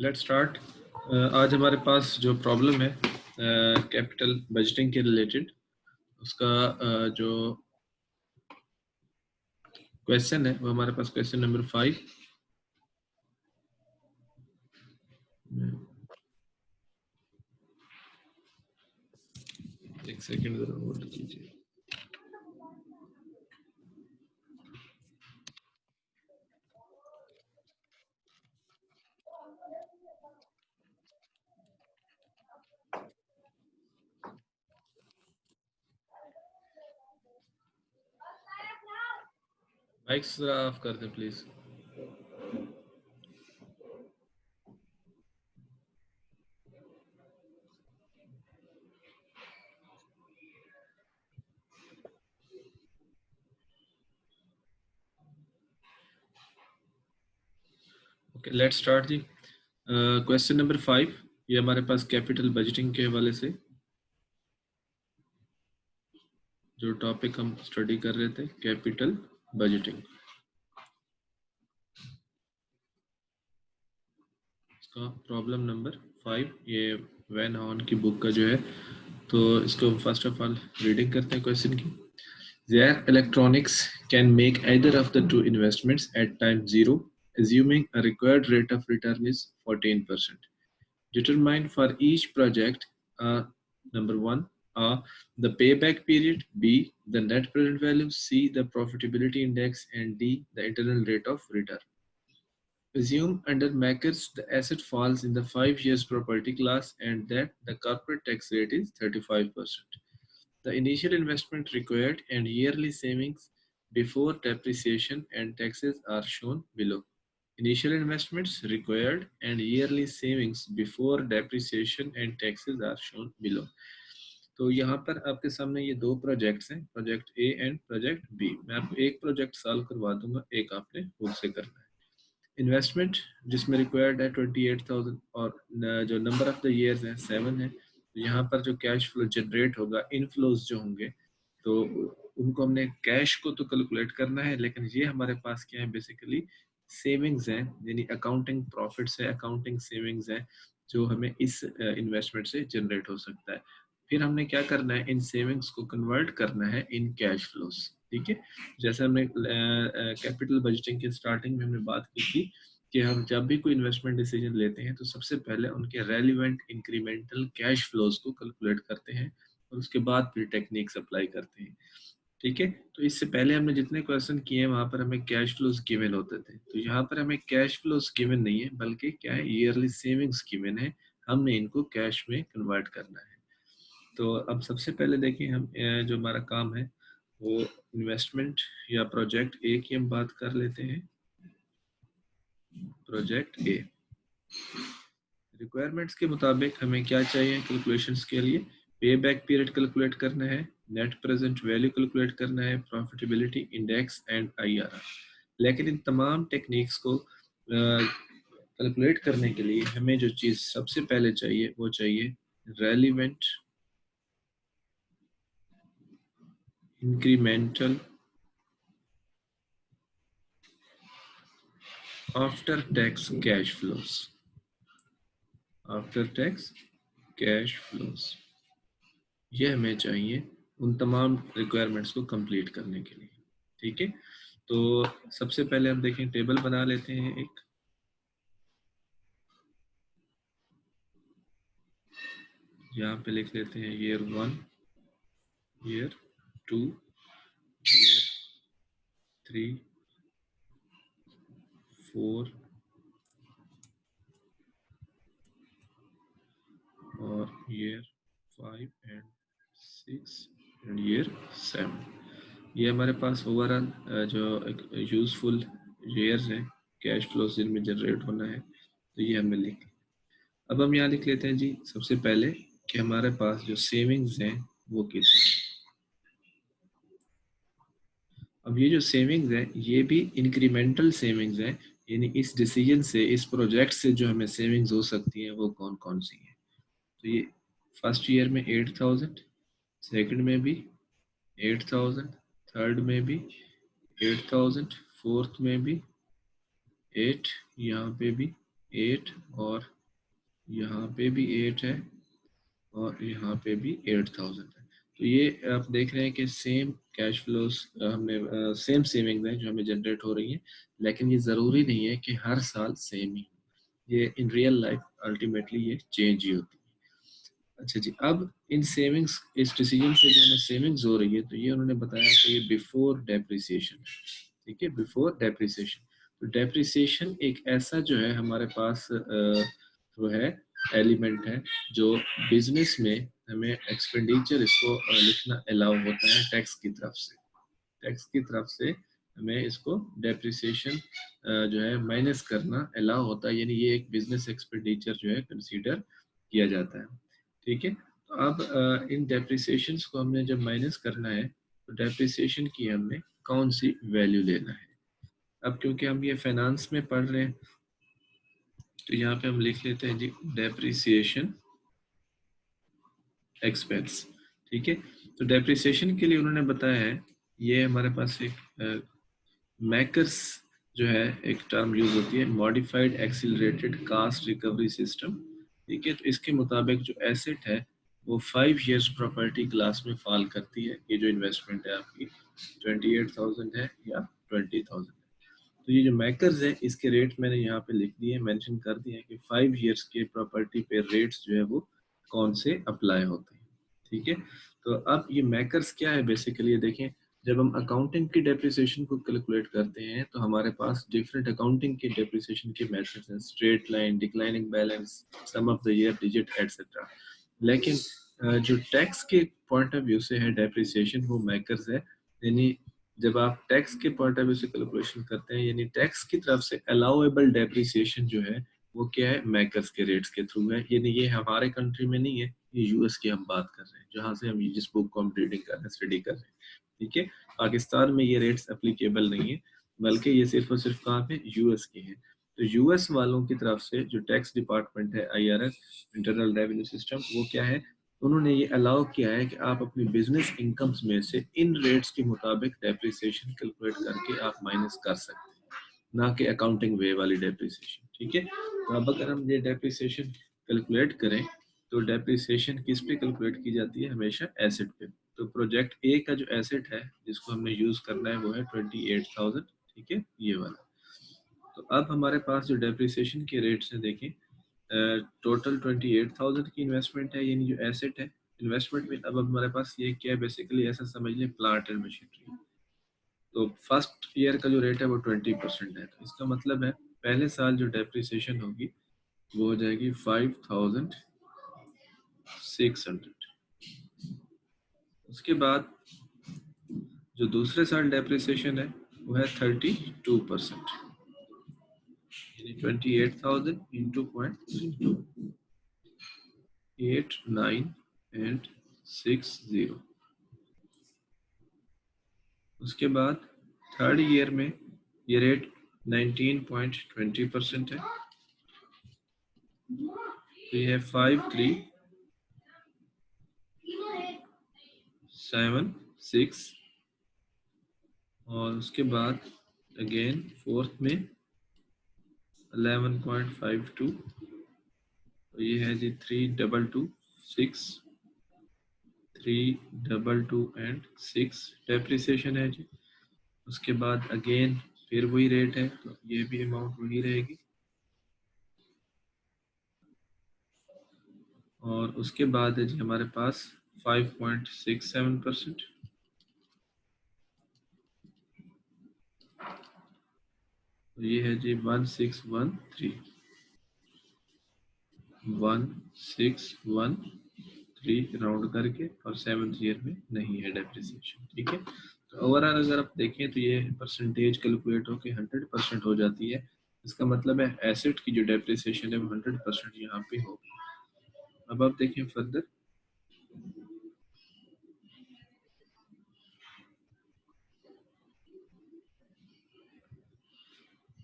Let's start. आज हमारे पास जो प्रॉब्लम है कैपिटल बजटिंग के रिलेटेड, उसका जो क्वेश्चन है वो हमारे पास क्वेश्चन नंबर 5। एक सेकंड जरा होल्ड कीजिए। माइक्स जरा ऑफ कर दें प्लीज। ओके, लेट्स स्टार्ट जी। क्वेश्चन नंबर 5, ये हमारे पास कैपिटल बजटिंग के हवाले से जो टॉपिक हम स्टडी कर रहे थे, कैपिटल बजटिंग, इसका प्रॉब्लम नंबर 5, ये वैन हॉर्न की बुक का जो है। तो इसको फर्स्ट ऑफ ऑल रीडिंग करते हैं क्वेश्चन की। Their electronics can make either of the two investments at time 0, assuming a required rate of return is 14%. Determine for each project number 1, the payback period, B, the net present value, C, the profitability index, and D, the internal rate of return. Assume under Makers the asset falls in the 5 years property class and that the corporate tax rate is 35%. The initial investment required and yearly savings before depreciation and taxes are shown below. Initial investments required and yearly savings before depreciation and taxes are shown below. तो यहाँ पर आपके सामने ये दो projects हैं, project A and project B. मैं आपको एक प्रोजेक्ट सॉल्व करवा दूंगा, एक आपने खुद से करना है। इन्वेस्टमेंट जिसमें रिक्वायर्ड है 28,000 और जो नंबर ऑफ द ईयर्स है 7 है। तो यहाँ पर जो कैश फ्लो जनरेट होगा, इनफ्लोज जो होंगे, तो उनको हमने कैश को तो कैलकुलेट करना है, लेकिन ये हमारे पास क्या है, बेसिकली सेविंग्स हैं, यानी अकाउंटिंग प्रॉफिट्स है, अकाउंटिंग सेविंग्स है, जो हमें इस इन्वेस्टमेंट से जनरेट हो सकता है। फिर हमने क्या करना है, इन सेविंग्स को कन्वर्ट करना है इन कैश फ्लोज। ठीक है, जैसे हमने कैपिटल बजटिंग के स्टार्टिंग में हमने बात की थी कि हम जब भी कोई इन्वेस्टमेंट डिसीजन लेते हैं तो सबसे पहले उनके रेलिवेंट इंक्रीमेंटल कैश फ्लोज को कैलकुलेट करते हैं और उसके बाद फिर टेक्निक्स अप्लाई करते हैं। ठीक है, तो इससे पहले हमने जितने क्वेश्चन किए हैं वहां पर हमें कैश फ्लोज गिवन होते थे, तो यहाँ पर हमें कैश फ्लोज गिवन नहीं है, बल्कि क्या है, ईयरली सेविंग्स गिवन है, हमने इनको कैश में कन्वर्ट करना है। तो अब सबसे पहले देखिए, हम जो हमारा काम है वो इन्वेस्टमेंट या प्रोजेक्ट ए की हम बात कर लेते हैं। प्रोजेक्ट ए रिक्वायरमेंट्स के मुताबिक हमें क्या चाहिए कैलकुलेशंस के लिए, पे बैक पीरियड कैलकुलेट करना है, नेट प्रेजेंट वैल्यू कैलकुलेट करना है, प्रॉफिटेबिलिटी इंडेक्स एंड आईआरआर। लेकिन इन तमाम टेक्निक्स को कैलकुलेट करने के लिए हमें जो चीज़ सबसे पहले चाहिए वो चाहिए relevant incremental after tax cash flows. After tax cash flows ये हमें चाहिए उन तमाम रिक्वायरमेंट्स को कंप्लीट करने के लिए। ठीक है, तो सबसे पहले हम देखें, टेबल बना लेते हैं एक। यहाँ पे लिख लेते हैं ईयर 1, ईयर 2, ईयर 3, 4 और ईयर 5 एंड 6 एंड ईयर 7। ये हमारे पास ओवरऑल जो एक यूजफुल ईयर्स हैं, कैश फ्लोज जिनमें जनरेट होना है, तो ये हमें लिख। अब हम यहाँ लिख लेते हैं जी सबसे पहले कि हमारे पास जो सेविंग्स हैं वो कितनी। अब ये जो सेविंग्स हैं ये भी इंक्रीमेंटल सेविंग्स हैं, यानी इस डिसीजन से, इस प्रोजेक्ट से जो हमें सेविंग्स हो सकती हैं वो कौन कौन सी हैं। तो ये फर्स्ट ईयर में 8,000, सेकंड में भी 8,000, थर्ड में भी 8,000, फोर्थ में भी 8, यहाँ पे भी 8 और यहाँ पे भी 8 है और यहाँ पे भी 8000 है। तो ये आप देख रहे हैं कि सेम कैश फ्लोस हमने सेम सेविंग्स हैं जो हमें जनरेट हो रही हैं, लेकिन ये ज़रूरी नहीं है कि हर साल सेम ही, ये इन रियल लाइफ अल्टीमेटली ये चेंज ही होती है। अच्छा जी, अब इन सेविंग्स, इस डिसीजन से जो हमें सेविंग्स हो रही है, तो ये उन्होंने बताया कि ये बिफोर डेप्रिसिएशन, ठीक है, बिफोर डेप्रिसिएशन। तो डेप्रिसिएशन एक ऐसा जो है हमारे पास जो है एलिमेंट है जो बिजनेस में हमें एक्सपेंडिचर इसको लिखना अलाउ होता है टैक्स की तरफ से, टैक्स की तरफ से हमें इसको डेप्रिसिएशन जो है माइनस करना अलाउ होता है, यानी ये एक बिजनेस एक्सपेंडिचर जो है कंसीडर किया जाता है, ठीक है। तो अब इन डेप्रिसिएशन को हमने जब माइनस करना है तो डेप्रिसिएशन की हमने कौन सी वैल्यू लेना है। अब क्योंकि हम ये फाइनेंस में पढ़ रहे हैं तो यहाँ पे हम लिख लेते हैं जी डेप्रिसिएशन एक्सपेंस, ठीक है। तो डेप्रिसिएशन के लिए उन्होंने बताया है, ये हमारे पास एक मैकर्स जो है एक टर्म यूज होती है, modified accelerated cost recovery system, ठीक है। तो इसके मुताबिक जो एसेट है वो 5 इयर्स प्रॉपर्टी क्लास में फॉल करती है। ये जो इन्वेस्टमेंट है आपकी 28,000 है या 20,000 है। तो ये जो मैकर्स है इसके रेट मैंने यहाँ पे लिख दिए, मेंशन कर दिए हैं कि 5 इयर्स के प्रॉपर्टी पे रेट्स जो है वो कौन से अप्लाई होते हैं, ठीक है। तो अब ये मैकर्स क्या है बेसिकली, देखें जब हम अकाउंटिंग की डेप्रिसिएशन को कैलकुलेट करते हैं तो हमारे पास डिफरेंट अकाउंटिंग के डेप्रिसिएशन के मेथड्स हैं, straight line, declining balance, sum of the year digit etcetera. लेकिन जो टैक्स के पॉइंट ऑफ व्यू से है डेप्रिसिएशन वो मैकर्स है, यानी जब आप टैक्स के पॉइंट ऑफ व्यू से कैलकुलेशन करते हैं, यानी टैक्स की तरफ से अलाउएबल डेप्रिसिएशन जो है वो क्या है, मैकर्स के रेट्स के थ्रू है। यानी ये हमारे कंट्री में नहीं है, ये यूएस की हम बात कर रहे हैं, जहां से हम जिस बुक को हम रीडिंग कर रहे हैं, स्टडी कर रहे हैं, ठीक है। पाकिस्तान में ये रेट्स एप्लीकेबल नहीं है, बल्कि ये सिर्फ और सिर्फ कहाँ पे, यूएस के हैं। तो यूएस वालों की तरफ से जो टैक्स डिपार्टमेंट है, आईआरएस, इंटरनल रेवेन्यू सिस्टम, वो क्या है, उन्होंने ये अलाउ किया है कि आप अपनी बिजनेस इनकम्स में से इन रेट्स के मुताबिक डेप्रिसिएशन कैलकुलेट करके आप माइनस कर सकते हैं, ना कि अकाउंटिंग वे वाली डेप्रिसिएशन, ठीक है। तो अब अगर हम ये डेप्रिसिएशन कैलकुलेट करें तो डेप्रिसिएशन किस पे कैलकुलेट की जाती है, हमेशा एसेट पे। तो प्रोजेक्ट ए का जो एसेट है जिसको हमने यूज करना है वो है 28,000, ठीक है, ये वाला। तो अब हमारे पास जो डेप्रिसिएशन के रेट्स हैं, देखें टोटल 28,000 की इन्वेस्टमेंट है, यानी जो एसेट है इन्वेस्टमेंट में। अब हमारे पास ये क्या है, बेसिकली ऐसा समझ लें प्लांट एंड मशीनरी। तो फर्स्ट ईयर का जो रेट है वो 20% है, तो इसका मतलब है पहले साल जो डेप्रिसिएशन होगी वो हो जाएगी 5,600। उसके बाद जो दूसरे साल डेप्रिसिएशन है वो है 32%, यानी 28,000 इंटू 0.32, 8, 9 एंड 60। उसके बाद थर्ड ईयर में ये रेट 19.20% है, तो ये है 5,376। और उसके बाद अगेन फोर्थ में 11.52, तो ये है जी 3,226, 3,222 एंड 6 डेप्रिसिएशन है जी। उसके बाद अगेन फिर वही रेट है, तो ये भी अमाउंट वही रहेगी। और उसके बाद है जी हमारे पास 5.67%, तो ये है जी 1613, 1613 राउंड करके, और 7th ईयर में नहीं है डेप्रिसिएशन, ठीक है। तो ओवरऑल अगर आप देखें तो ये परसेंटेज कैलकुलेट होकर 100% हो जाती है। इसका मतलब है एसेट की जो डेप्रिसिएशन है वो 100% यहाँ पे होगी। अब आप देखें फर्दर,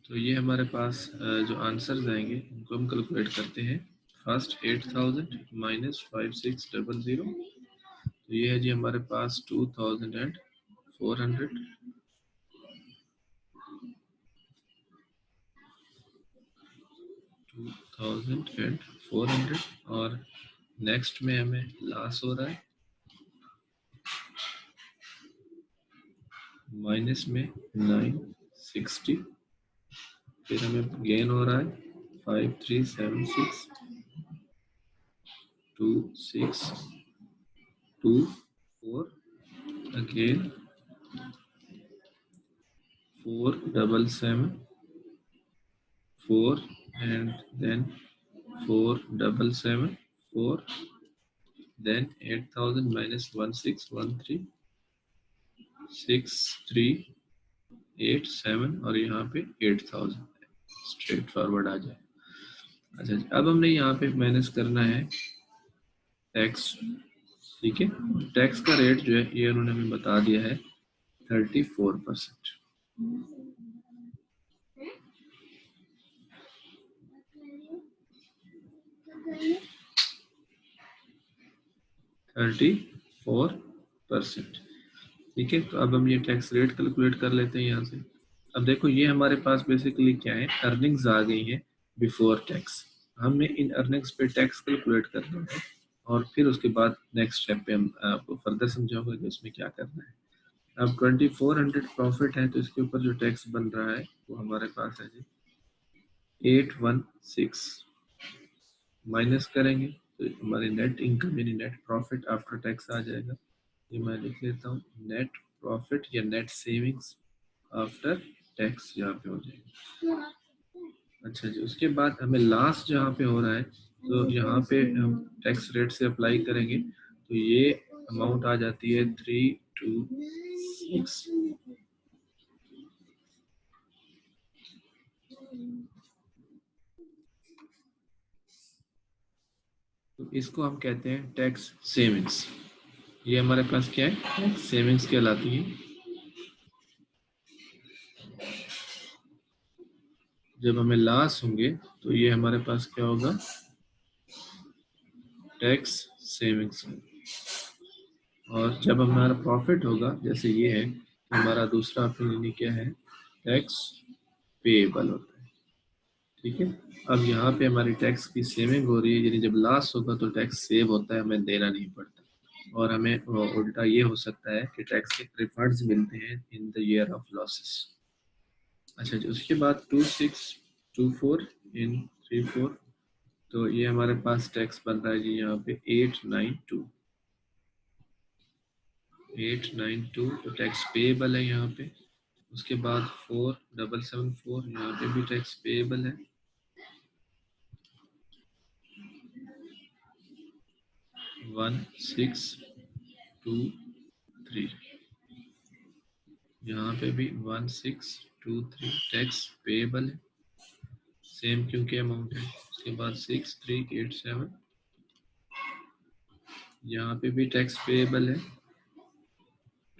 तो ये हमारे पास जो आंसर्स आएंगे उनको हम कैलकुलेट करते हैं। फर्स्ट 8,000 माइनस 5,600, तो ये है जी हमारे पास 2,400, 8,400 और नेक्स्ट में हमें लॉस हो रहा है माइनस में 960, फिर हमें गेन हो रहा है 5376 2624 again 4774 and then 4774, then 8000 minus 1613 6387 और यहाँ पे 8000 स्ट्रेट फॉरवर्ड आ जाए। अच्छा जी, अब हमने यहाँ पे मैनेज करना है टैक्स, ठीक है। टैक्स का रेट जो है ये उन्होंने हमें बता दिया है 34%। 34%, ठीक है। तो अब हम ये टैक्स रेट कैलकुलेट कर लेते हैं यहाँ से। अब देखो ये हमारे पास बेसिकली क्या है, अर्निंग्स आ गई है बिफोर टैक्स। हमें इन अर्निंग्स पे टैक्स कैलकुलेट करना है और फिर उसके बाद नेक्स्ट स्टेप पे हम आपको फर्दर समझाऊंगा कि उसमें क्या करना है। अब 2400 प्रॉफिट है तो इसके ऊपर जो टैक्स बन रहा है वो हमारे पास है जी 816, माइनस करेंगे तो हमारी नेट इनकम यानी नेट प्रॉफिट आफ्टर टैक्स आ जाएगा। ये मैं लिख लेता हूँ, नेट प्रॉफिट या नेट सेविंग्स आफ्टर टैक्स यहाँ पे हो जाएगा। अच्छा जी, उसके बाद हमें लास्ट जहाँ पे हो रहा है तो यहाँ पे हम टैक्स रेट से अप्लाई करेंगे तो ये अमाउंट आ जाती है 326। तो इसको हम कहते हैं टैक्स सेविंग्स। ये हमारे पास क्या है, टैक्स सेविंग्स कहलाती है। जब हमें लॉस होंगे तो ये हमारे पास क्या होगा, टैक्स सेविंग्स। और जब हमारा प्रॉफिट होगा जैसे ये है तो हमारा दूसरा ऑप्शन क्या है, टैक्स पेएबल होता है, ठीक है। अब यहाँ पे हमारी टैक्स की सेविंग हो रही है, यानी जब लॉस होगा तो टैक्स सेव होता है, हमें देना नहीं पड़ता। और हमें उल्टा ये हो सकता है कि टैक्स के रिफंड्स मिलते हैं in the year of losses. अच्छा जी, उसके बाद 2624 इन 34, तो ये हमारे पास टैक्स बन रहा है जी यहाँ पे 892 तो टैक्स पेएबल है यहाँ पे। उसके बाद 4774 यहाँ पे भी टैक्स पेएबल है। 1623 यहाँ पे भी 1623 टैक्स पेएबल है, सेम क्योंकि अमाउंट है। उसके बाद 6387 यहाँ पे भी टैक्स पेएबल है।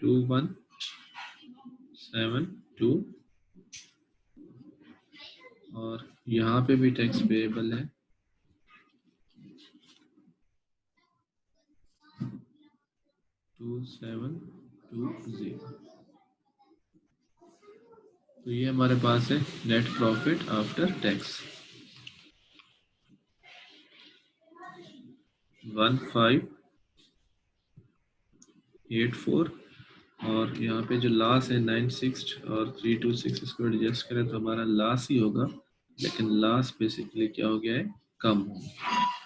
2172 और यहाँ पे भी टैक्स पेएबल है। 2720। तो ये हमारे पास है नेट प्रॉफिट आफ्टर टैक्स 1584 और यहाँ पे जो लॉस है 96 और 326, इसको एडजस्ट करें तो हमारा लॉस ही होगा, लेकिन लॉस बेसिकली क्या हो गया है, कम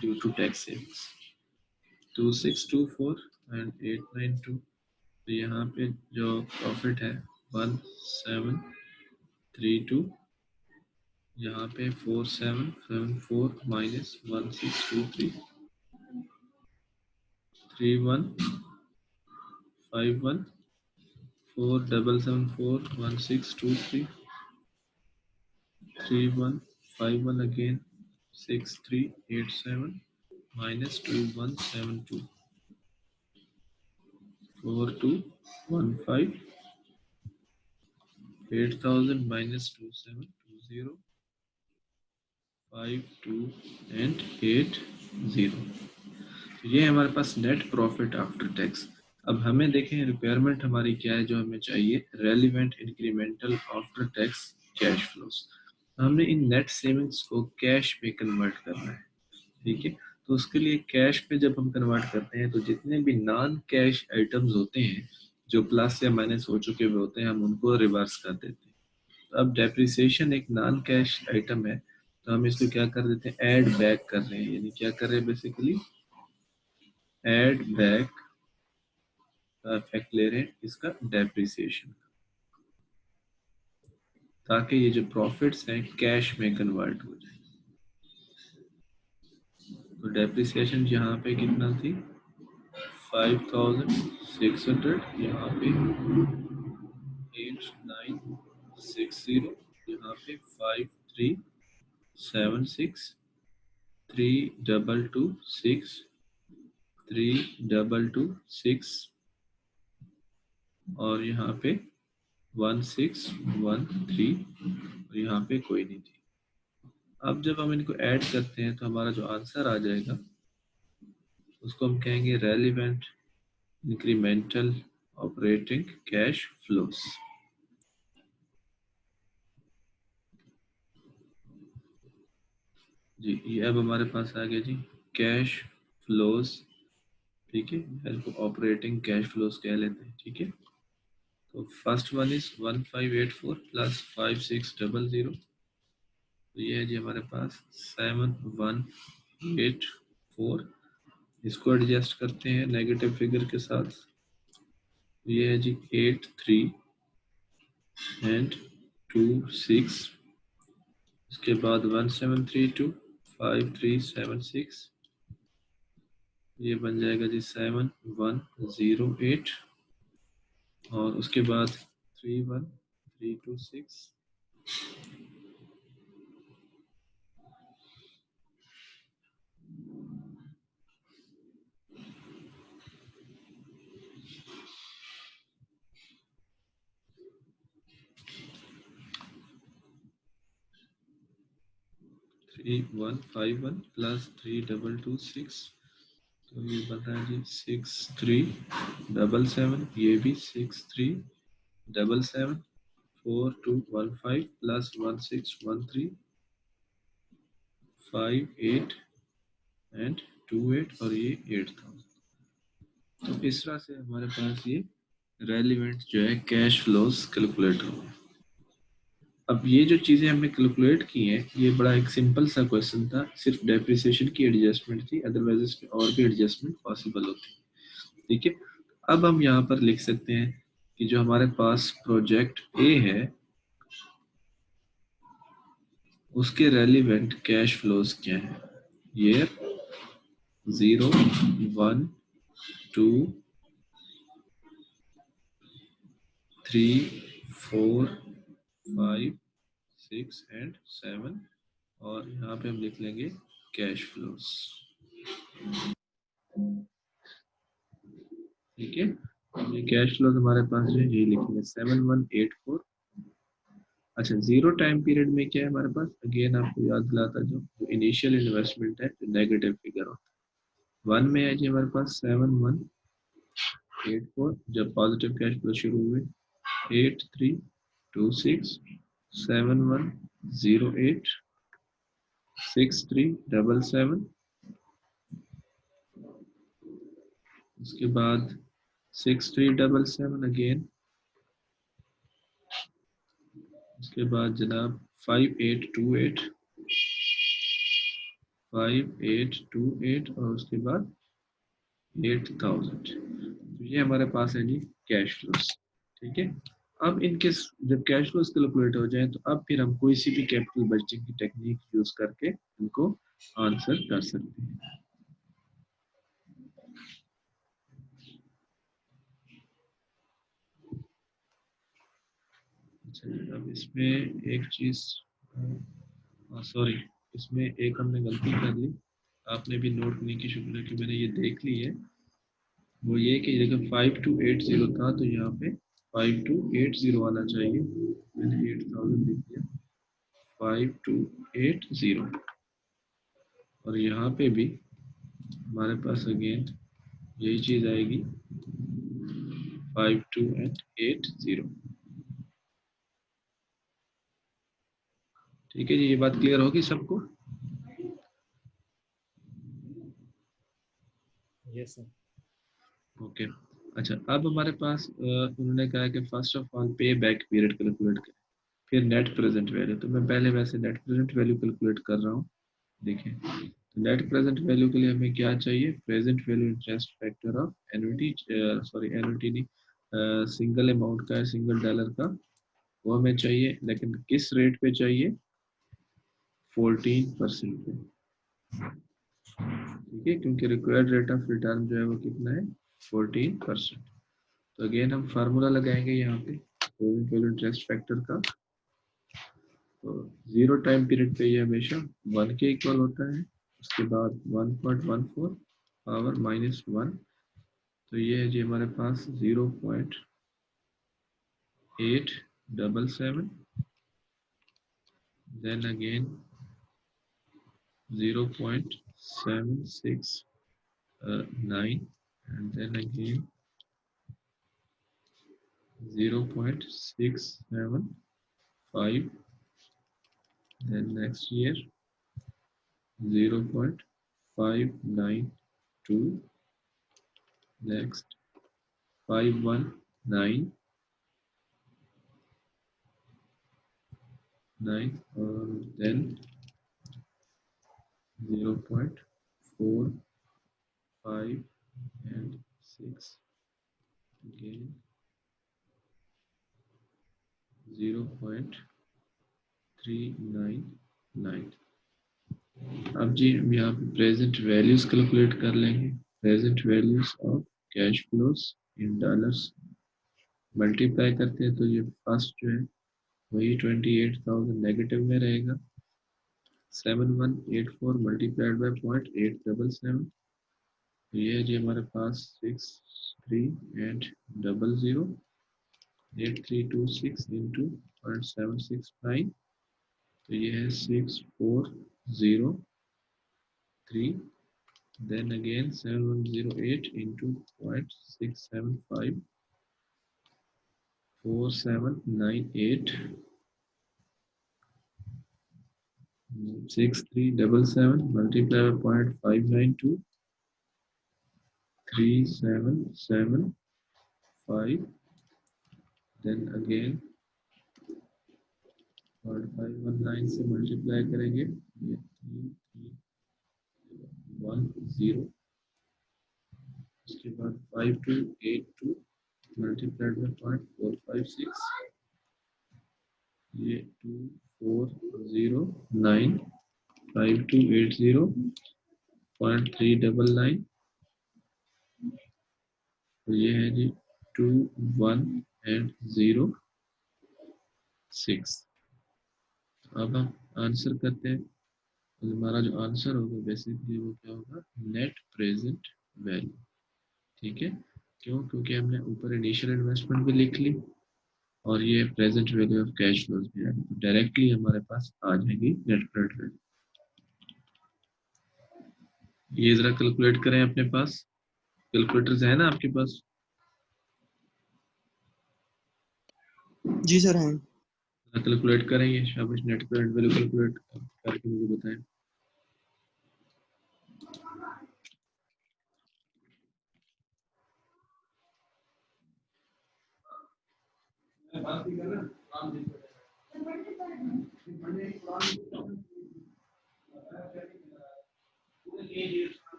due to tax savings. 2624 and 892, तो यहाँ पे जो प्रॉफिट है 1732, यहाँ पे 4774 minus 1623 3151 4774 1623 3151 again 6387 minus 2172 4215 8000 minus 2720 52 and 80। तो ये हमारे पास नेट प्रॉफिट आफ्टर टैक्स। अब हमें देखें रिक्वायरमेंट हमारी क्या है जो हमें चाहिए, relevant incremental after tax cash flows. हमने इन नेट सेविंग्स को कैश में कन्वर्ट करना है, ठीक है। तो उसके लिए कैश में जब हम कन्वर्ट करते हैं तो जितने भी नॉन कैश आइटम्स होते हैं जो प्लस या माइनस हो चुके हुए होते हैं हम उनको रिवर्स कर देते हैं। तो अब डेप्रिसिएशन एक नॉन कैश आइटम है, तो हम इसको क्या कर देते हैं, ऐड बैक कर रहे हैं, यानी क्या कर रहे हैं बेसिकली ऐड बैक का इफेक्ट ले रहे हैं इसका डेप्रिसिएशन, ताकि ये जो प्रॉफिट्स हैं कैश में कन्वर्ट हो जाए। तो डेप्रिसिएशन यहाँ पे कितना थी 5600, यहाँ पे 8960, यहाँ पे 5376, 3226, 3226 और यहाँ पे 1613 और यहाँ पे कोई नहीं थी। अब जब हम इनको ऐड करते हैं तो हमारा जो आंसर आ जाएगा उसको हम कहेंगे relevant incremental operating cash flows. जी ये अब हमारे पास आ गया जी कैश फ्लोस, ठीक है, इसको ऑपरेटिंग कैश फ्लोस कह लेते हैं, ठीक है। तो फर्स्ट वन इज 1584 प्लस 5600, तो ये है जी हमारे पास 7184। इसको एडजस्ट करते हैं नेगेटिव फिगर के साथ, तो ये है जी 83 एंड 26, इसके बाद 1732 5376, ये बन जाएगा जी 7108 और उसके बाद 31326, 3151 प्लस 3226, तो ये बन रहा है जी 6377, ये भी 6377, 4215 प्लस 1613, 58 एंड 28 और ये 8000। तो इस तरह से हमारे पास ये रेलिवेंट जो है कैश फ्लोस कैलकुलेट हो। अब ये जो चीज़ें हमने कैलकुलेट की हैं ये बड़ा एक सिंपल सा क्वेश्चन था, सिर्फ डेप्रिसिएशन की एडजस्टमेंट थी, अदरवाइज इसमें और भी एडजस्टमेंट पॉसिबल होती है, ठीक है। अब हम यहाँ पर लिख सकते हैं कि जो हमारे पास प्रोजेक्ट ए है उसके रेलिवेंट कैश फ्लोज क्या है, ईयर 0 1 2 3 4 5 6 एंड 7 और यहाँ पे हम लिख लेंगे कैश फ्लोज, ठीक है। ये कैश फ्लोज हमारे पास जो है यही लिखेंगे 7184। अच्छा जीरो टाइम पीरियड में क्या है हमारे पास, अगेन आपको याद दिलाता जो इनिशियल इन्वेस्टमेंट है जो नेगेटिव फिगर होता है, वन में है जी हमारे पास 7184, जब पॉजिटिव कैश फ्लो शुरू हुए 8326 7108 6377, उसके बाद 6377 अगेन, उसके बाद जनाब 5828 5828 और उसके बाद 8000। तो ये हमारे पास है जी कैश फ्लोस, ठीक है। अब इनके जब कैश फ्लोस कैलकुलेट हो जाए तो अब फिर हम कोई सी भी कैपिटल बजटिंग की टेक्निक यूज करके इनको आंसर कर सकते हैं। अच्छा जी, अब इसमें एक चीज सॉरी, इसमें एक हमने गलती कर ली, आपने भी नोट नहीं की, शुक्र है कि मैंने ये देख ली है। वो ये कि जगह 5280 था तो यहाँ पे 5280 आना चाहिए, मैंने 8000 लिख दिया 5280 और यहाँ पे भी हमारे पास अगेन यही चीज आएगी 5280, ठीक है जी, ये बात क्लियर होगी सबको? Yes sir. ओके। अच्छा, अब हमारे पास उन्होंने कहा है कि फर्स्ट ऑफ ऑल पे बैक पीरियड कैलकुलेट करें, फिर नेट प्रेजेंट वैल्यू। तो मैं पहले वैसे नेट प्रेजेंट वैल्यू कैलकुलेट कर रहा हूँ। देखिए, तो नेट प्रेजेंट वैल्यू के लिए हमें क्या चाहिए? Present value interest factor of annuity, sorry annuity नहीं, सिंगल अमाउंट का है, सिंगल डॉलर का, वो हमें चाहिए। लेकिन किस रेट पे चाहिए? 14% पे। ठीक है, क्योंकि रिक्वायर्ड रेट ऑफ रिटर्न जो है वो कितना है? 14%। तो अगेन हम फार्मूला लगाएंगे यहाँ पे प्रेजेंट वैल्यू इंटरेस्ट फैक्टर का। तो जीरो टाइम पीरियड पे ये हमेशा 1 के इक्वल होता है, उसके बाद 1.14 पावर -1। तो ये है जी हमारे पास 0.877, then again 0.769, and then again 0.675, then next year 0.592, next 519, then 0.45 and 6, again 0.399। अब जी हम यहाँ पे प्रेजेंट वैल्यूज कैलकुलेट कर लेंगे। Present values of cash flows in dollars multiply करते हैं, तो ये फर्स्ट जो है वही 28,000 नेगेटिव में रहेगा। 7184 मल्टीप्लाइड बाई 0.877, तो ये है जी हमारे पास 63 and 8326 इंटू 0.769, तो ये है 6403, then again 7108 into 0.675, 4798, 6377 multiplied by 0.592, 3775, then again 0.519 से मल्टीप्लाई करेंगे, ये 3310, उसके बाद 5282 मल्टीप्लाइड बाई 0.456, ये 2409, 5280 0.399, तो ये है जी 2106। अब हम आंसर करते हैं, तो हमारा जो आंसर होगा बेसिकली वो क्या होगा? Net present value. ठीक है, क्यों? क्योंकि हमने ऊपर इनिशियल इन्वेस्टमेंट भी लिख ली और ये present value of cash flows भी है, तो डायरेक्टली हमारे पास आ जाएगी नेट प्रेजेंट वैल्यू। ये जरा कैलकुलेट करें, अपने पास कैलकुलेटर्स है ना आपके पास? जी सर हैं। कैलकुलेट करेंगे, शाबाश, नेट प्रेजेंट वैल्यू कैलकुलेट करके मुझे बताएं।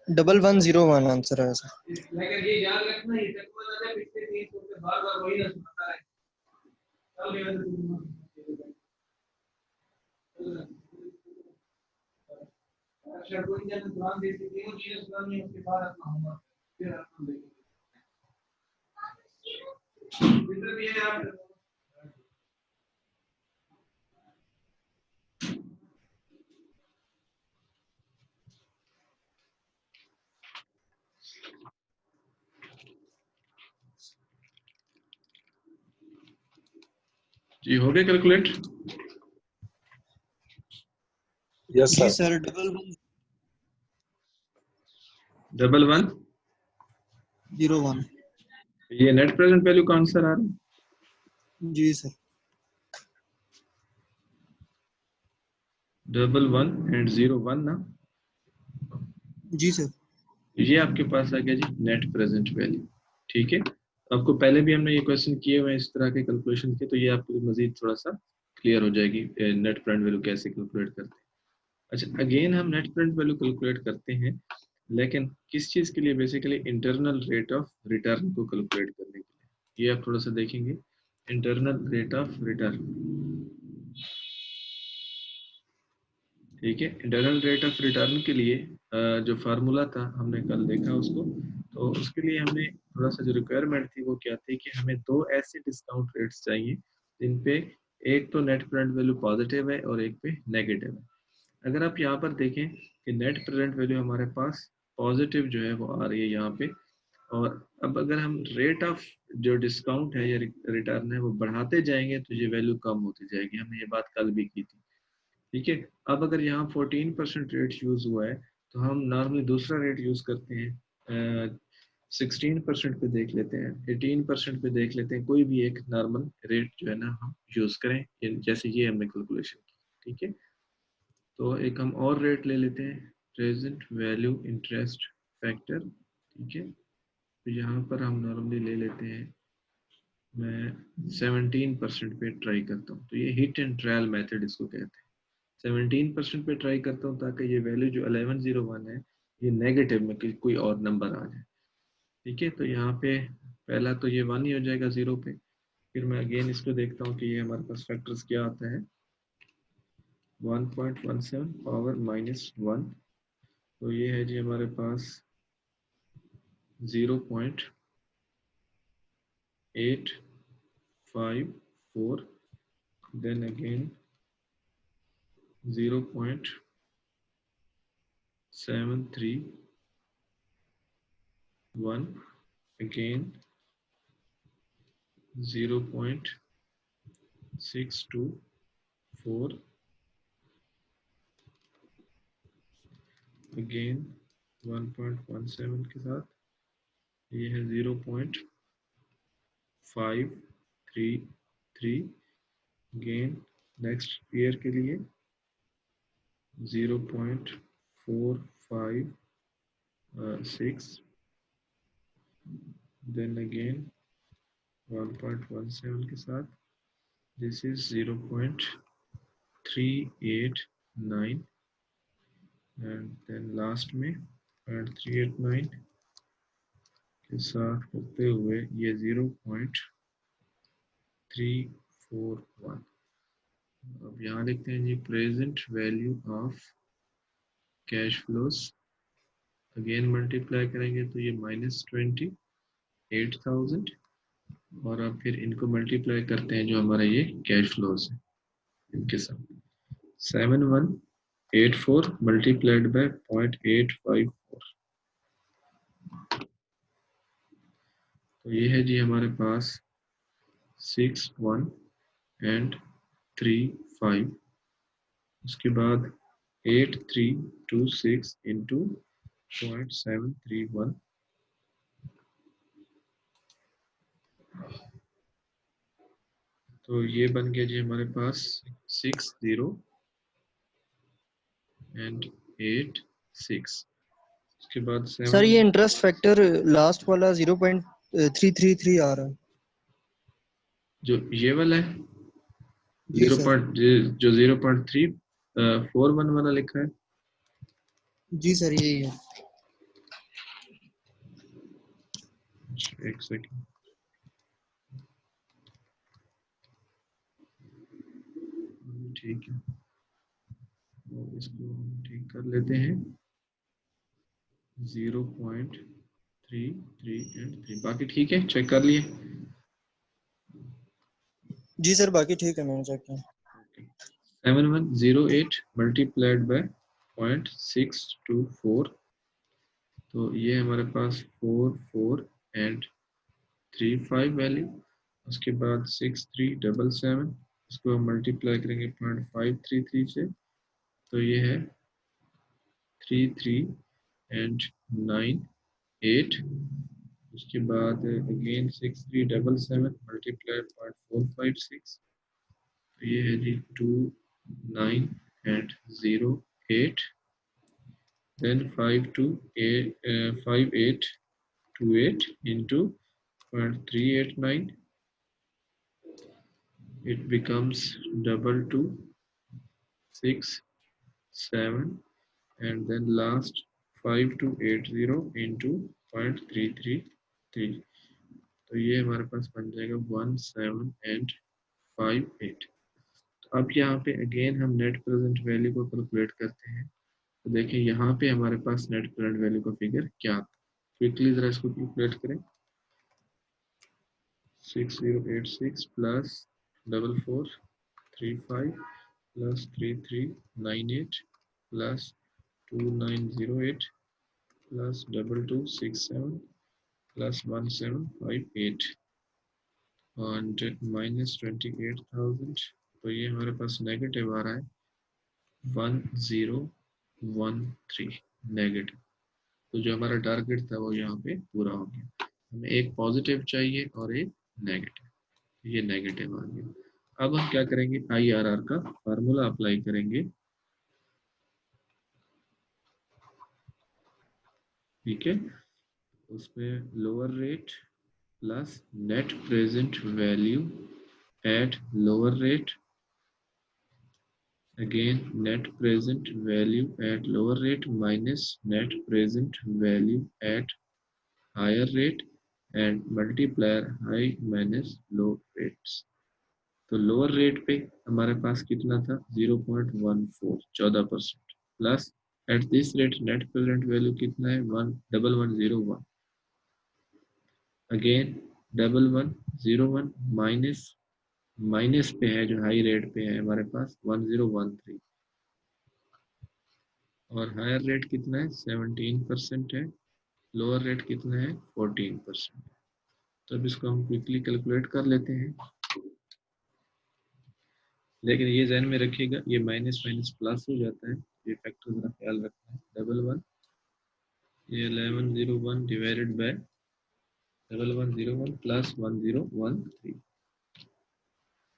डबल 101 आंसर है सर। जी हो गया कैलकुलेट? यस जी सर। Sir, double 1 01। ये नेट प्रेजेंट वैल्यू का आंसर आ रहा है? जी सर। 1101 ना, जी सर। ये आपके पास आ गया जी नेट प्रेजेंट वैल्यू। ठीक है, आपको पहले भी हमने ये क्वेश्चन किए हुए हैं इस तरह के कैलकुलेशन के, तो ये आपको मजीद थोड़ा सा क्लियर हो जाएगी नेट प्रेजेंट वैल्यू कैसे कैलकुलेट करते हैं। अच्छा, अगेन हम नेट प्रेजेंट वैल्यू कैलकुलेट करते हैं, लेकिन किस चीज के लिए? Basically internal rate of return को कैलकुलेट करने के लिए। ये आप थोड़ा सा देखेंगे, इंटरनल रेट ऑफ रिटर्न। ठीक है, इंटरनल रेट ऑफ रिटर्न के लिए जो फार्मूला था हमने कल देखा उसको, तो उसके लिए हमने थोड़ा सा जो रिक्वायरमेंट थी वो क्या थी कि हमें दो ऐसे डिस्काउंट रेट्स चाहिए जिन पे एक तो नेट प्रेजेंट वैल्यू पॉजिटिव है और एक पे नेगेटिव है। अगर आप यहाँ पर देखें कि नेट प्रेजेंट वैल्यू हमारे पास पॉजिटिव जो है वो आ रही है यहाँ पे, और अब अगर हम रेट ऑफ जो डिस्काउंट है या रिटर्न है वो बढ़ाते जाएंगे तो ये वैल्यू कम होती जाएगी। हमने ये बात कल भी की थी। ठीक है, अब अगर यहाँ 14% रेट यूज हुआ है तो हम नॉर्मली दूसरा रेट यूज करते हैं, 16% पे देख लेते हैं, 18% पे देख लेते हैं, कोई भी एक नॉर्मल रेट जो है ना हम यूज करें, जैसे ये हमने कैलकुलेशन की। ठीक है, तो एक हम और रेट ले लेते हैं, प्रेजेंट वैल्यू इंटरेस्ट फैक्टर। ठीक है, तो यहाँ पर हम नॉर्मली ले लेते हैं, मैं 17% पे ट्राई करता हूँ, तो ये हिट एंड ट्रायल मेथड इसको कहते हैं। 17% पे ट्राई करता हूँ ताकि ये वैल्यू जो 1101 है ये नेगेटिव में कोई और नंबर आ जाए। ठीक है, तो यहाँ पे पहला तो ये 1 ही हो जाएगा 0 पे। फिर मैं अगेन इसको देखता हूँ कि ये हमारे पास फैक्टर्स क्या आता है, 1.17 पावर -1, तो ये है जी हमारे पास 0.854, देन अगेन 0.731, again 0.624, again 1.17 के साथ, ये है 0.533, again नेक्स्ट ईयर के लिए 0.456, देन अगेन 1.17 के साथ, this is 0.389, and then last में 0.389 के साथ करते हुए ये 0.341। अब यहाँ लिखते हैं जी present value of cash flows, again multiply करेंगे तो ये -28,000, और अब फिर इनको मल्टीप्लाई करते हैं जो हमारा ये कैश फ्लोज है इनके साथ, 7184 मल्टीप्लाइड बाय 0.854, तो ये है जी हमारे पास 61 एंड 35, उसके बाद 8326 इंटू 0.731, तो ये बन गया जी हमारे पास 60 एंड 86, उसके बाद सर 7, ये इंटरेस्ट फैक्टर लास्ट वाला 0.333 आ रहा है। जो ये वाला है जी सर। जो 0.341 वाला लिखा है, जी सर यही है। एक सेकेंड, ठीक है, तो इसको हम ठीक कर लेते हैं, 0.33 एंड 3, बाकी ठीक है, चेक कर लिए। जी सर बाकी ठीक है, मैंने चेक किया। 7108 मल्टीप्लाइड बाय 0.624, तो ये हमारे पास 44 एंड 35 वैल्यू, उसके बाद 6377, इसको हम मल्टीप्लाई करेंगे 0.533 से, तो ये है 33 एंड 9 8, उसके बाद अगेन 6377 मल्टीप्लाई 0.456, तो ये है जी 2908, then 5828 into 0.389, it becomes 2267, and then last 5280 into 0.333, तो ये हमारे पास बन जाएगा 1758। अब यहाँ पे अगेन हम नेट प्रेजेंट वैल्यू को कैलकुलेट करते हैं। तो देखिए यहाँ पे हमारे पास नेट प्रेजेंट वैल्यू का फिगर क्या आता है। क्विकली जरा इसको कैलकुलेट करें। 6086 plus 4435 plus 3398 plus 2908 plus 2267 plus 1758 and minus 28,000, तो ये हमारे पास नेगेटिव आ रहा है 1013 नेगेटिव। तो जो हमारा टारगेट था वो यहाँ पे पूरा हो गया। हमें एक पॉजिटिव चाहिए और एक नेगेटिव, ये नेगेटिव आ गया। अब हम क्या करेंगे, IRR का फार्मूला अप्लाई करेंगे। ठीक है, उसमें lower rate plus net present value at lower rate, again net present value at lower rate minus net present value at higher rate and multiplier high minus low rates। तो lower rate पे हमारे पास कितना था 0.14 14% plus at this rate net present value कितना है 11101, again 1101 minus minus पे है जो हाई रेट पे है हमारे पास 1013 और हायर रेट कितना है 17% है, लोअर रेट कितना है 14%। तो अब इसको हम क्विकली कैलकुलेट कर लेते हैं, लेकिन ये ध्यान में रखिएगा ये माइनस माइनस प्लस हो जाता है, ये फैक्टर जरा ख्याल रखना है। 11 ये 1101 डिवाइडेड बाय 1101 प्लस 1013,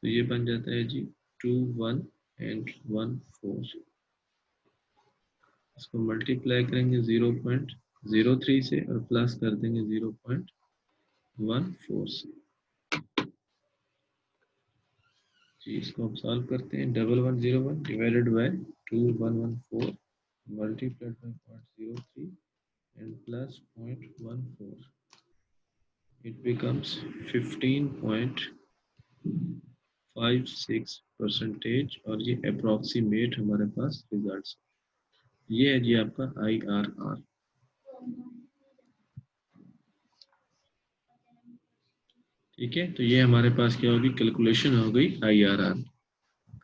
तो ये बन जाता है जी 2114। इसको मल्टीप्लाई करेंगे 0.03 से और प्लस कर देंगे 0.14 से। जी इसको हम सॉल्व करते हैं। 1101 divided by 2114 multiplied by 0.03 and plus 0.14, it becomes 15.56% और ये अप्रोक्सीमेट हमारे पास रिजल्ट्स। ये है जी आपका IRR। ठीक है, तो ये हमारे पास क्या होगी, कैलकुलेशन हो गई IRR।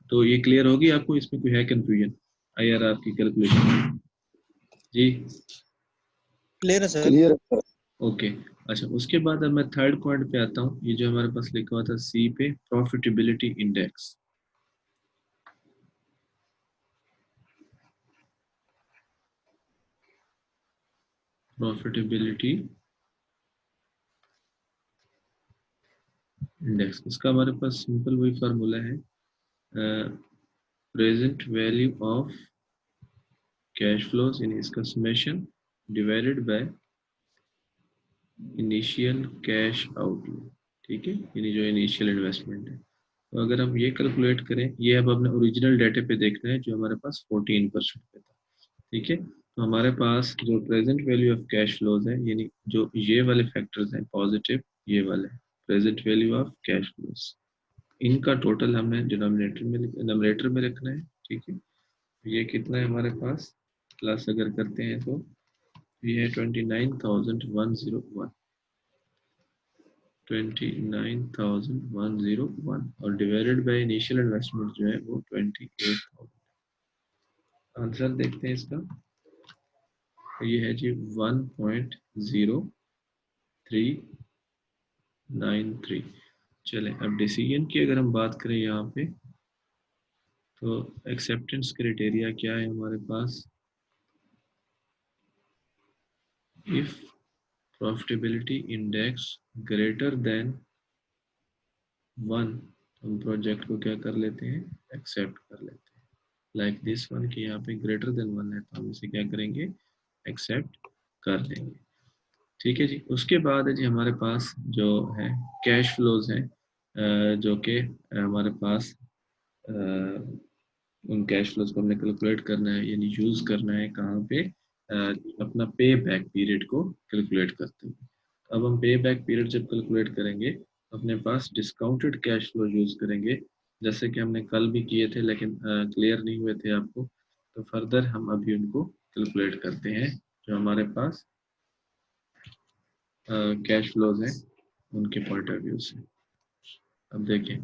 तो ये क्लियर होगी आपको, इसमें कोई है कंफ्यूजन IRR की कैलकुलेशन? जी क्लियर है सर। क्लियर। ओके। अच्छा उसके बाद अब मैं थर्ड पॉइंट पे आता हूँ। ये जो हमारे पास लिखा हुआ था C पे प्रॉफिटेबिलिटी इंडेक्स। प्रॉफिटेबिलिटी इंडेक्स, इसका हमारे पास सिंपल वही फार्मूला है, present value of cash flows in इसका summation divided by initial cash outflow. ठीक है, यानी जो इनिशियल इन्वेस्टमेंट है। तो अगर हम ये कैलकुलेट करें, ये अब अपने ओरिजिनल डाटे पे देखना है जो हमारे पास 14% पे था। ठीक है, तो हमारे पास जो present value of cash flows है, यानी जो ये वाले फैक्टर्स हैं पॉजिटिव, ये वाले present value of cash flows, इनका टोटल हमने डिनोमिनेटर में नंबरेटर में रखना है। ठीक है, ये कितना है हमारे पास, प्लस अगर करते हैं तो ये है 29,101 और डिवाइडेड बाय इनिशियल इन्वेस्टमेंट जो है वो 28,000। आंसर देखते हैं इसका, तो ये है जी 1.0393। चले अब डिसीजन की अगर हम बात करें यहाँ पे, तो एक्सेप्टेंस क्राइटेरिया क्या है हमारे पास, if profitability index greater than 1, हम प्रोजेक्ट को क्या कर लेते हैं, एक्सेप्ट कर लेते हैं, लाइक दिस वन कि यहाँ पे ग्रेटर देन 1 है, तो हम इसे क्या करेंगे, एक्सेप्ट कर लेंगे। ठीक है जी। उसके बाद है जी हमारे पास जो है कैश फ्लोज हैं, जो कि हमारे पास उन कैश फ्लोज को हमने कैलकुलेट करना है, यानी यूज करना है कहाँ पे, अपना पे बैक पीरियड को कैलकुलेट करते हुए। अब हम पे बैक पीरियड जब कैलकुलेट करेंगे तो अपने पास डिस्काउंटेड कैश फ्लो यूज करेंगे, जैसे कि हमने कल भी किए थे लेकिन क्लियर नहीं हुए थे आपको, तो फर्दर हम अभी उनको कैलकुलेट करते हैं जो हमारे पास कैश फ्लोज हैं उनके पॉइंट ऑफ व्यू से। अब देखें,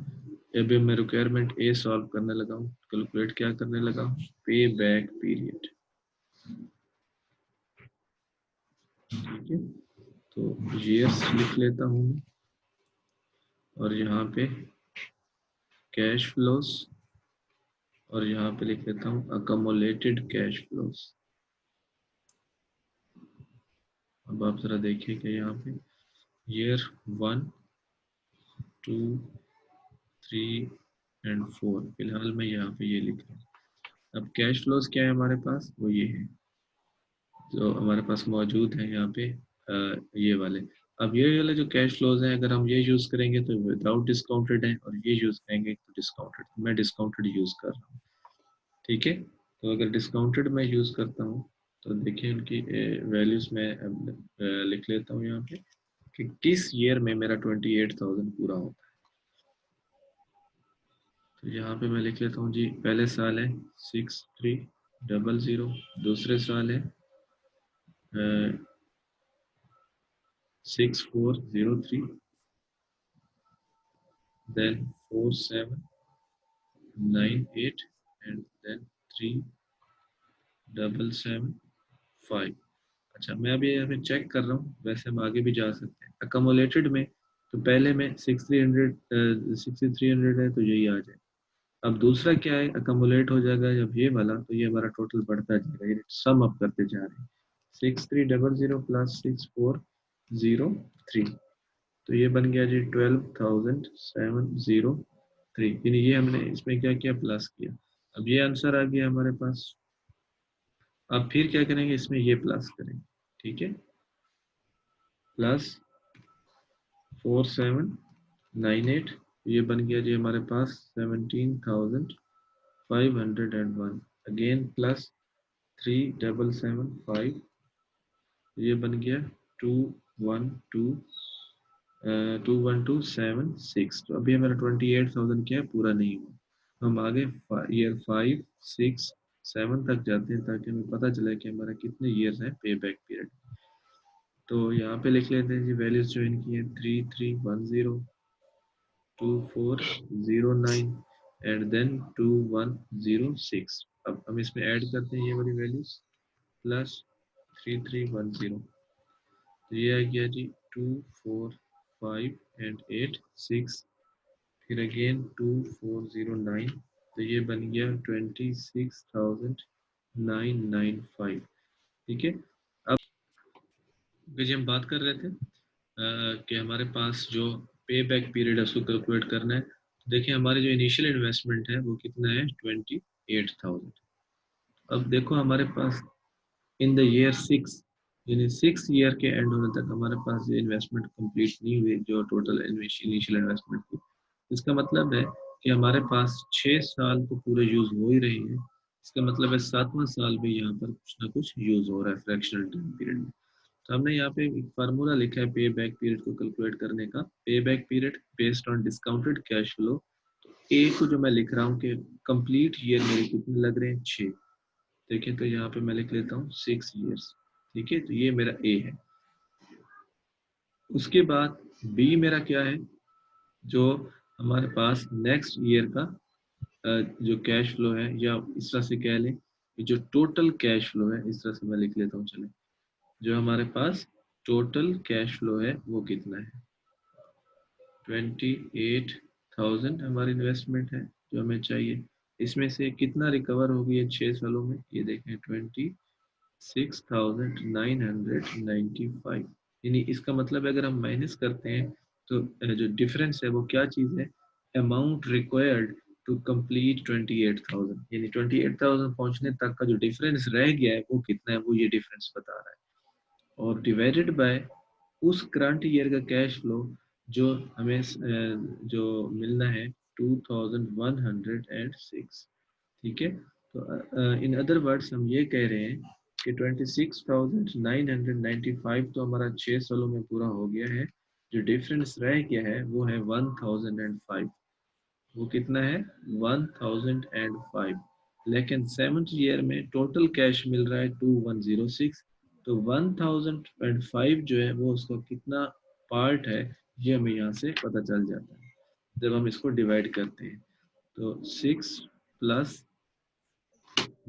अभी मैं रिक्वायरमेंट ए सॉल्व करने लगा हूँ, कैलकुलेट क्या करने लगा हूँ, पे बैक पीरियड। ठीक है, तो ईयर्स लिख लेता हूँ मैं, और यहाँ पे कैश फ्लोज, और यहाँ पे लिख लेता हूँ अकमुलेटेड कैश फ्लोज। अब आप जरा देखिए कि यहाँ पे ईयर 1, 2, 3 एंड 4, फिलहाल मैं यहाँ पे ये लिख रहा हूँ। अब कैश फ्लोज क्या है हमारे पास, वो ये है जो हमारे पास मौजूद है यहाँ पे, ये वाले। अब ये वाले जो कैश फ्लोज हैं, अगर हम ये यूज करेंगे तो विदाउट डिस्काउंटेड है, और ये यूज करेंगे तो डिस्काउंटेड। मैं डिस्काउंटेड यूज कर रहा हूँ। ठीक है, तो अगर डिस्काउंटेड मैं यूज करता हूँ तो देखिए उनकी वैल्यूज में लिख लेता हूँ यहाँ पे कि किस ईयर में मेरा 28,000 पूरा होता है। तो यहाँ पे मैं लिख लेता हूँ जी, पहले साल है 6300, दूसरे साल है 6403, then 4798, and then 3775। अच्छा, मैं अभी यहाँ पे चेक कर रहा हूँ, वैसे हम आगे भी जा सकते हैं। अकोमोलेटेड में तो पहले में 6300 है, तो यही आ जाए। अब दूसरा क्या है, अकोमोलेट हो जाएगा जब ये वाला, तो ये हमारा टोटल बढ़ता जाएगा, ये सम अप करते जा रहे हैं। 6300 प्लस 6403, तो ये बन गया जी 12,703, यानी ये हमने इसमें क्या किया, प्लस किया। अब ये आंसर आ गया हमारे पास। अब फिर क्या करेंगे, इसमें ये प्लस करेंगे। ठीक है, प्लस 4798, ये बन गया जी हमारे पास 17,501, अगेन प्लस 3775, ये बन गया 21276। तो अभी हमारा 28,000 क्या है, पूरा नहीं हुआ। हम आगे ईयर 5, 6, 7 तक जाते हैं, ताकि हमें पता चले कि हमारा कितने ईयर्स हैं पे बैक पीरियड। तो यहाँ पे लिख लेते हैं जी वैल्यूज जो इनकी है 3310, 2409 एंड देन 2106। अब हम इसमें ऐड करते हैं ये वाली वैल्यूज, प्लस 3310, तो ये आ गया जी 2, 4, 5 एंड 8, 6, फिर अगेन 2409, तो ये बन गया 26,995। ठीक है, अब जी हम बात कर रहे थे कि हमारे पास जो पे बैक पीरियड है उसको कैलकुलेट करना है। देखिए हमारी जो इनिशियल इन्वेस्टमेंट है वो कितना है, 28,000। अब देखो हमारे पास इन द ईयर 6, यानी 6 ईयर के एंड होने तक हमारे पास ये इन्वेस्टमेंट कंप्लीट नहीं हुई, जो टोटल इनिशियल इन्वेस्टमेंट थी। इसका मतलब है कि हमारे पास 6 साल तो पूरे यूज हो ही रहे हैं। इसका मतलब है 7वां साल भी यहाँ पर कुछ ना कुछ यूज हो रहा है फ्रैक्शनल टाइम पीरियड में। तो हमने यहाँ पे एक फार्मूला लिखा है पे बैक पीरियड को कैलकुलेट करने का, payback period based on discounted cash flow. A को जो मैं लिख रहा हूँ कि कंप्लीट ईयर मेरे कितने लग रहे हैं, 6। देखिए तो यहाँ पे मैं लिख लेता हूँ 6 ईयर्स। ठीक है, तो ये मेरा ए है। उसके बाद बी मेरा क्या है, जो हमारे पास नेक्स्ट ईयर का जो कैश फ्लो है, या इस तरह से कह लें जो टोटल कैश फ्लो है, इस तरह से मैं लिख लेता हूँ। चले, जो हमारे पास टोटल कैश फ्लो है वो कितना है, 28,000 हमारी इन्वेस्टमेंट है जो हमें चाहिए। इसमें से कितना रिकवर हो गया 6 सालों में, ये देखें 26,995। यानी इसका मतलब है अगर हम माइनस करते हैं तो जो डिफरेंस है वो क्या चीज़ है, अमाउंट रिक्वायर्ड टू कंप्लीट 28,000, यानी 28,000 पहुंचने तक का जो डिफरेंस रह गया है वो कितना है, वो ये डिफरेंस बता रहा है, और डिवाइडेड बाय उस करंट ईयर का कैश फ्लो जो हमें जो मिलना है 2106। ठीक है, तो इन अदर वर्ड्स हम ये कह रहे हैं कि 26,995 तो हमारा 6 सालों में पूरा हो गया है, जो डिफरेंस रह गया है वो है 1005। वो कितना है 1005, लेकिन 7th ईयर में टोटल कैश मिल रहा है 2106, तो 1005 जो है वो उसका कितना पार्ट है ये हमें यहाँ से पता चल जाता है जब हम इसको डिवाइड करते हैं। तो 6 प्लस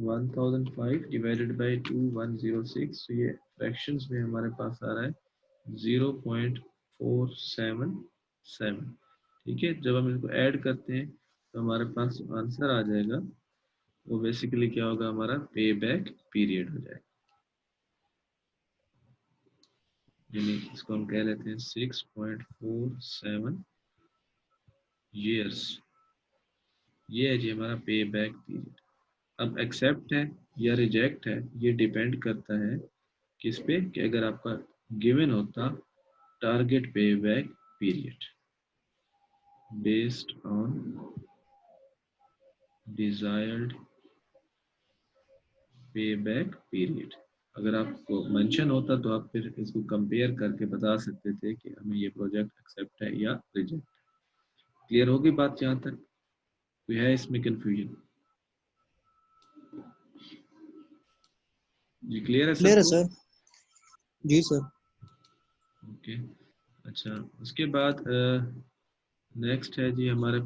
1005 डिवाइडेड बाई 2106, तो ये फ्रैक्शंस में हमारे पास आ रहा है 0.477। ठीक है, जब हम इसको ऐड करते हैं तो हमारे पास आंसर आ जाएगा, वो बेसिकली क्या होगा, हमारा पे बैक पीरियड हो जाएगा, यानी इसको हम कह लेते हैं 6.47 ईयर्स। ये है जी हमारा पे बैक पीरियड। अब एक्सेप्ट है या रिजेक्ट है ये डिपेंड करता है किस पे, कि अगर आपका गिवन होता टारगेट पे back period based on desired पे बैक पीरियड, अगर आपको मेंशन होता तो आप फिर इसको कंपेयर करके बता सकते थे कि हमें ये प्रोजेक्ट एक्सेप्ट है या रिजेक्ट। क्लियर होगी बात यहाँ तक, कोई है इसमें कंफ्यूजन? जी क्लियर है क्लियर है सबको? सर। जी सर। ओके, अच्छा उसके बाद नेक्स्ट है जी हमारे